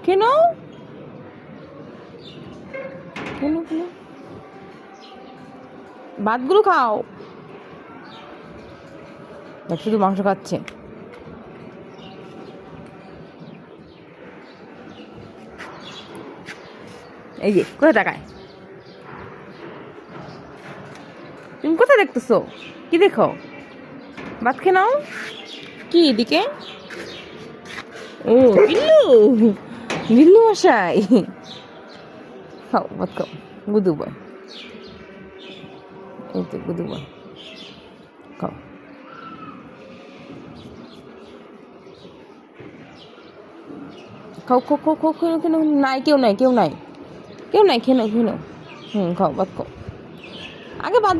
কেন কেন কেন ভাতগুলো খাও। দেখ শুধু মাংস খাচ্ছে। এই যে কোথায় তাকায়, তুমি কোথায় দেখতেছো? কি দেখো? ভাত খেয়ে নাও। কি এদিকে? ও বিল্লু, বিল্লু মশাই, খাও ভাত খাও। গুদু বয়, এই তো গুদু বয়, খাও। খাও খাও খাও খাও, খেয়ে নাও, খেয়ে নাও। নাই কেউ নাই, কেউ নাই, কেউ নাই, খেয়ে নাও, খেয়ে নাও। খাও ভাত খাও। আগে ভাত